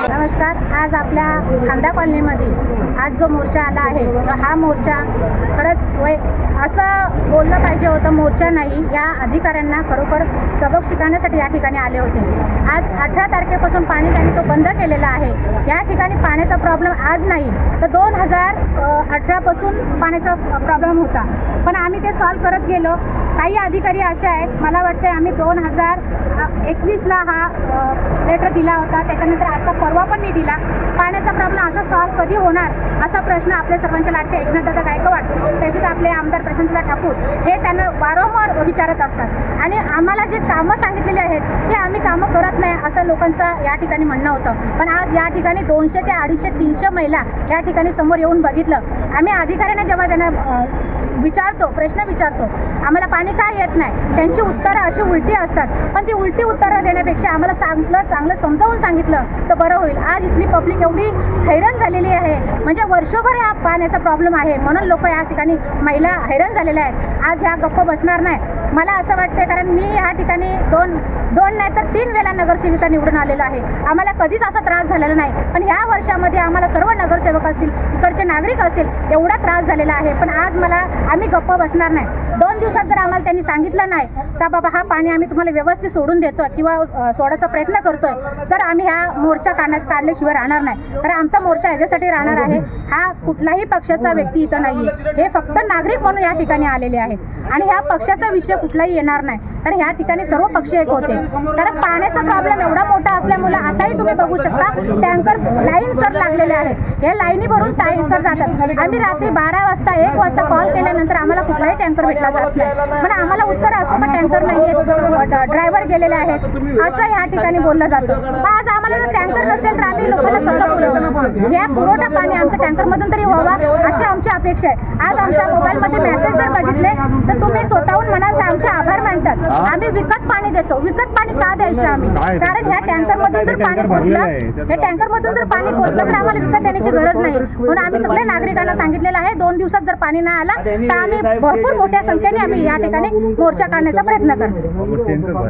नमस्कार। आज आपल्या खांदा कॉलनीमध्ये आज जो मोर्चा आला आहे हा मोर्चा खरंच असं बोललं पाहिजे होतं। मोर्चा नाही, या अधिकाऱ्यांना खरोखर सबक शिकवण्यासाठी या ठिकाणी आले होते। आज 18 तारखेपासून पाणी त्यांनी तो बंद केलेला आहे। या ठिकाणी पाण्याचा प्रॉब्लेम आज नाही तर 2018 पासून पाण्याचा प्रॉब्लेम होता, पण आम्ही ते सॉल्व करत गेलो। काही अधिकारी असे आहेत, मला वाटते आम्ही 2021ला हा लेटर दिला होता, त्याच्यानंतर आता परवा पण नाही दिला। पाण्याचा प्रॉब्लेम असा सॉल्व कधी होणार असा प्रश्न आपल्या सर्वांच्या लाटके एकनाथदादा गायकवाड तसेच आपले आमदार प्रशांतदा ठाकूर हे त्यांना वारंवार विचारत असतात आणि आम्हाला जे कामं सांगितलेले आहेत ते आम्ही कामं करत नाही असं लोकांचं या ठिकाणी म्हणणं होतं। पण आज या ठिकाणी 200 ते 250 300 महिला या ठिकाणी समोर येऊन बघितलं। आम्ही अधिकाऱ्यांना जेव्हा त्यांना प्रश्न विचारतो आम्हाला पाणी काय येत नाही, त्यांची उत्तरं अशी उलटी असतात, पण ती उलटी उत्तरं देण्यापेक्षा आम्हाला चांगलं समजावून सांगितलं तर बरं होईल। आज इथली पब्लिक एवढी हैराण झालेली आहे, म्हणजे वर्षभर या पाण्याचा प्रॉब्लेम आहे म्हणून लोक या ठिकाणी महिला हैराण झालेल्या आहेत। आज ह्या गप्प बसणार नाही मला असं वाटतं, कारण मी या ठिकाणी दोन नाही तर 3 वेळा नगरसेविका निवडून आलेलो आहे। आम्हाला कधीच असा त्रास झालेला नाही, पण ह्या वर्षामध्ये आम्हाला सर्व नगरसेवक असतील, इकडचे नागरिक असतील, एवढा त्रास झालेला आहे। पण आज आम्ही गप्प बसणार नाही। 2 दिवसात जर आम्हाला त्यांनी सांगितलं नाही का बाबा हा पाणी आम्ही तुम्हाला व्यवस्थित सोडून देतोय किंवा सोडायचा प्रयत्न करतोय, तर आम्ही हा मोर्चा काढल्याशिवाय राहणार नाही। कारण आमचा मोर्चा याच्यासाठी राहणार आहे, हा कुठलाही पक्षाचा व्यक्ती इथं नाहीये, हे फक्त नागरिक म्हणून या ठिकाणी आलेले आहेत आणि ह्या पक्षाचा विषय कुठलाही येणार नाही, कारण ह्या ठिकाणी सर्व पक्ष एक होते। कारण पाण्याचा प्रॉब्लेम एवढा मोठा असल्यामुळे आताही तुम्ही बघू शकता टँकर लाईन सर लागलेले आहेत, हे लाईनी भरून टँकर जातात। आम्ही रात्री 12 वाजता 1 वाजता कॉल केल्यानंतर आम्हाला कुठलाही टँकर भेटला जात नाही, पण आम्हाला उत्तर असतं पण टँकर नाहीये, ड्रायव्हर गेलेले आहेत असं ह्या ठिकाणी बोललं जातं। आज आम्हाला टँकर नसेल तर आम्ही लोकांना कसं पुरवतो? या पुरवठा पाणी आमच्या टँकरमधून तरी व्हावा अशी आमची अपेक्षा आहे। आज आमच्या मोबाईलमध्ये मेसेज जर बघितले तर तुम्ही स्वतःहून म्हणाल तर आमचे आभार मानतात। आम्ही विकत पाणी देतो, विकत पाणी का द्यायचं आम्ही? कारण ह्या टँकरमधून जर पाणी पोहोचलं, हे टँकरमधून जर पाणी पोहोचलं तर आम्हाला विकत देण्याची गरज नाही। म्हणून आम्ही सगळ्या नागरिकांना सांगितलेलं आहे 2 दिवसात जर पाणी नाही आला तर आम्ही भरपूर मोठ्या संख्येने आम्ही या ठिकाणी मोर्चा काढण्याचा प्रयत्न करतो।